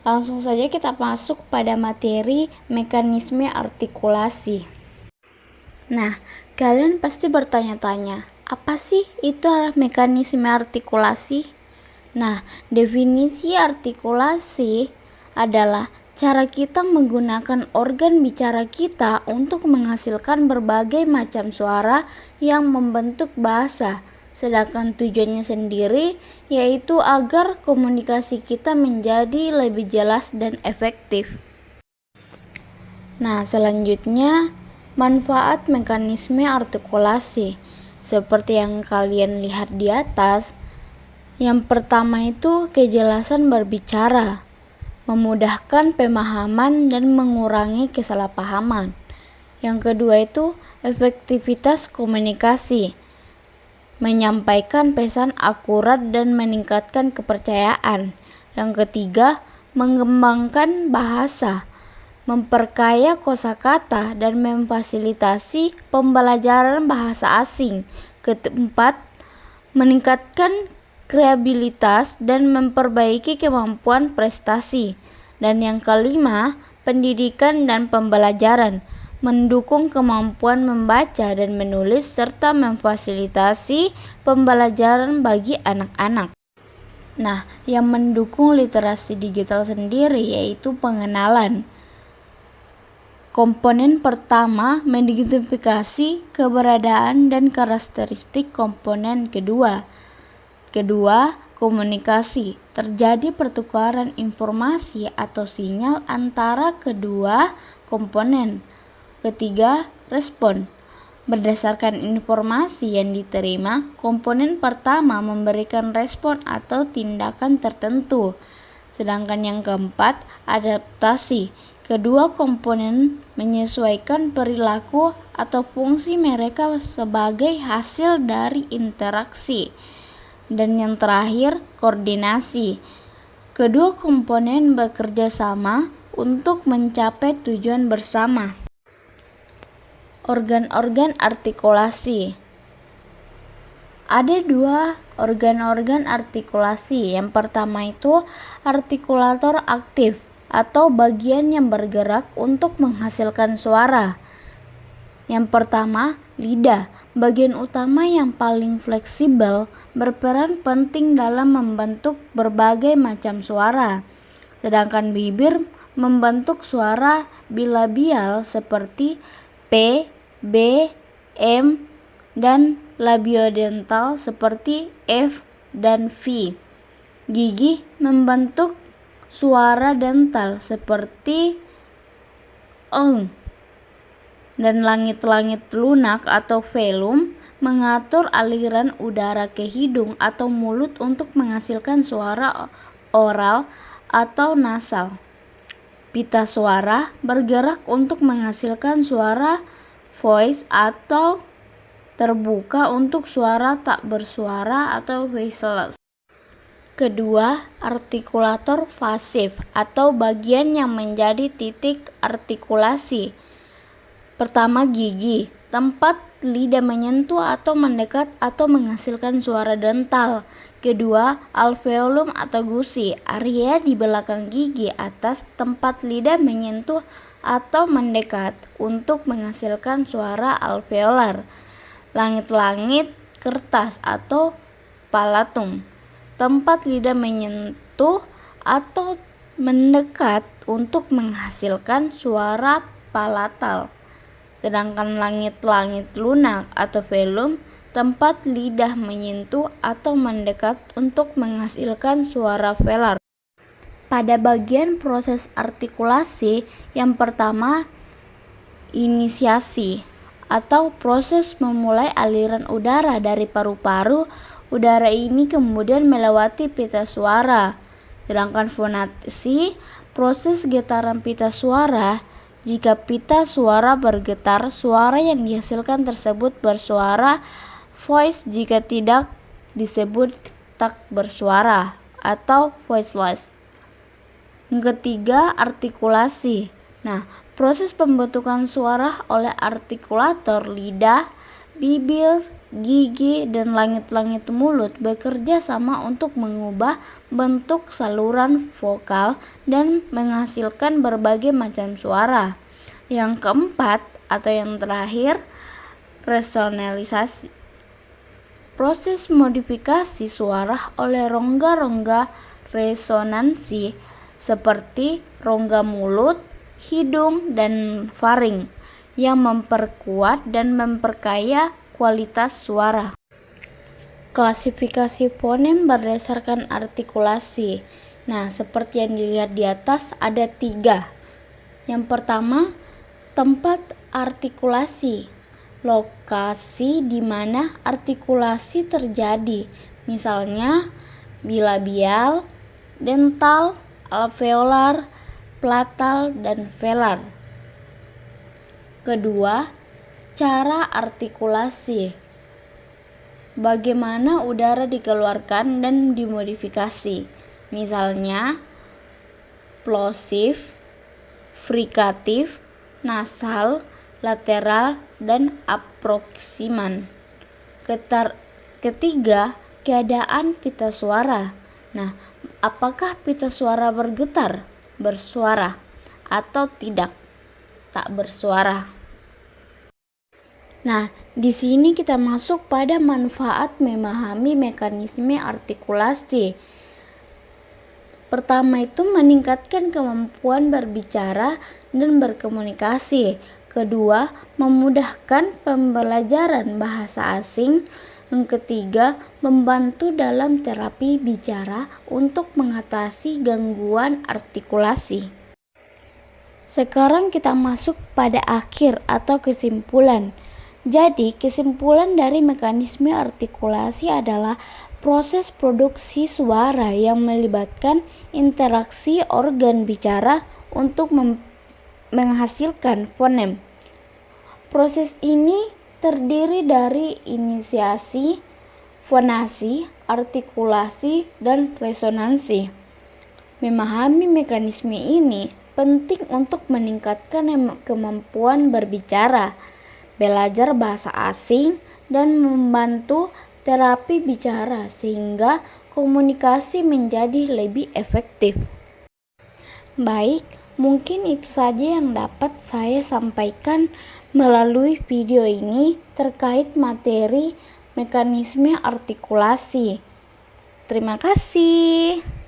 Langsung saja kita masuk pada materi mekanisme artikulasi. Nah, kalian pasti bertanya-tanya, apa sih itu mekanisme artikulasi? Nah, definisi artikulasi adalah cara kita menggunakan organ bicara kita untuk menghasilkan berbagai macam suara yang membentuk bahasa. Sedangkan tujuannya sendiri yaitu agar komunikasi kita menjadi lebih jelas dan efektif. Nah, selanjutnya manfaat mekanisme artikulasi. Seperti yang kalian lihat di atas, yang pertama itu kejelasan berbicara, memudahkan pemahaman dan mengurangi kesalahpahaman. Yang kedua itu efektivitas komunikasi, menyampaikan pesan akurat dan meningkatkan kepercayaan. Yang ketiga, mengembangkan bahasa, memperkaya kosakata dan memfasilitasi pembelajaran bahasa asing. Keempat, meningkatkan kreativitas dan memperbaiki kemampuan prestasi. Dan yang kelima, pendidikan dan pembelajaran, mendukung kemampuan membaca dan menulis serta memfasilitasi pembelajaran bagi anak-anak. Nah, yang mendukung literasi digital sendiri yaitu pengenalan. Komponen pertama mengidentifikasi keberadaan dan karakteristik komponen kedua. Kedua, komunikasi. Terjadi pertukaran informasi atau sinyal antara kedua komponen. Ketiga, respon. Berdasarkan informasi yang diterima, komponen pertama memberikan respon atau tindakan tertentu. Sedangkan yang keempat, adaptasi. Kedua komponen menyesuaikan perilaku atau fungsi mereka sebagai hasil dari interaksi. Dan yang terakhir, koordinasi. Kedua komponen bekerja sama untuk mencapai tujuan bersama. Organ-organ artikulasi. Ada dua organ-organ artikulasi. Yang pertama itu artikulator aktif atau bagian yang bergerak untuk menghasilkan suara. Yang pertama, lidah, bagian utama yang paling fleksibel, berperan penting dalam membentuk berbagai macam suara. Sedangkan bibir membentuk suara bilabial seperti P, B, M, dan labiodental seperti F dan V. Gigi membentuk suara dental seperti eng. Dan langit-langit lunak atau velum mengatur aliran udara ke hidung atau mulut untuk menghasilkan suara oral atau nasal. Pita suara bergerak untuk menghasilkan suara voice atau terbuka untuk suara tak bersuara atau voiceless. Kedua, artikulator pasif atau bagian yang menjadi titik artikulasi. Pertama, gigi, tempat lidah menyentuh atau mendekat atau menghasilkan suara dental. Kedua, alveolum atau gusi, area di belakang gigi atas tempat lidah menyentuh atau mendekat untuk menghasilkan suara alveolar. Langit-langit kertas atau palatum, tempat lidah menyentuh atau mendekat untuk menghasilkan suara palatal. Sedangkan langit-langit lunak atau velum, tempat lidah menyentuh atau mendekat untuk menghasilkan suara velar. Pada bagian proses artikulasi, yang pertama, inisiasi atau proses memulai aliran udara dari paru-paru. Udara ini kemudian melewati pita suara. Sedangkan fonasi, proses getaran pita suara. Jika pita suara bergetar, suara yang dihasilkan tersebut bersuara voice, jika tidak disebut tak bersuara atau voiceless. Yang ketiga, artikulasi. Nah, proses pembentukan suara oleh artikulator lidah, bibir, gigi, dan langit-langit mulut bekerja sama untuk mengubah bentuk saluran vokal dan menghasilkan berbagai macam suara. Yang keempat atau yang terakhir, resonalisasi. Proses modifikasi suara oleh rongga-rongga resonansi seperti rongga mulut, hidung, dan faring yang memperkuat dan memperkaya kualitas suara. Klasifikasi fonem berdasarkan artikulasi. Nah, seperti yang dilihat di atas ada 3. Yang pertama, tempat artikulasi. Lokasi di mana artikulasi terjadi. Misalnya bilabial, dental, alveolar, palatal, dan velar. Kedua, cara artikulasi. Bagaimana udara dikeluarkan dan dimodifikasi. Misalnya plosif, frikatif, nasal, lateral, dan aproksiman. Ketiga, keadaan pita suara. Nah, apakah pita suara bergetar, bersuara, atau tidak, tak bersuara? Nah, di sini kita masuk pada manfaat memahami mekanisme artikulasi. Pertama itu meningkatkan kemampuan berbicara dan berkomunikasi. Kedua, memudahkan pembelajaran bahasa asing. Yang ketiga, membantu dalam terapi bicara untuk mengatasi gangguan artikulasi. Sekarang kita masuk pada akhir atau kesimpulan. Jadi, kesimpulan dari mekanisme artikulasi adalah proses produksi suara yang melibatkan interaksi organ bicara untuk menghasilkan fonem. Proses ini terdiri dari inisiasi, fonasi, artikulasi, dan resonansi. Memahami mekanisme ini penting untuk meningkatkan kemampuan berbicara, belajar bahasa asing, dan membantu terapi bicara sehingga komunikasi menjadi lebih efektif. Baik, mungkin itu saja yang dapat saya sampaikan melalui video ini terkait materi mekanisme artikulasi. Terima kasih.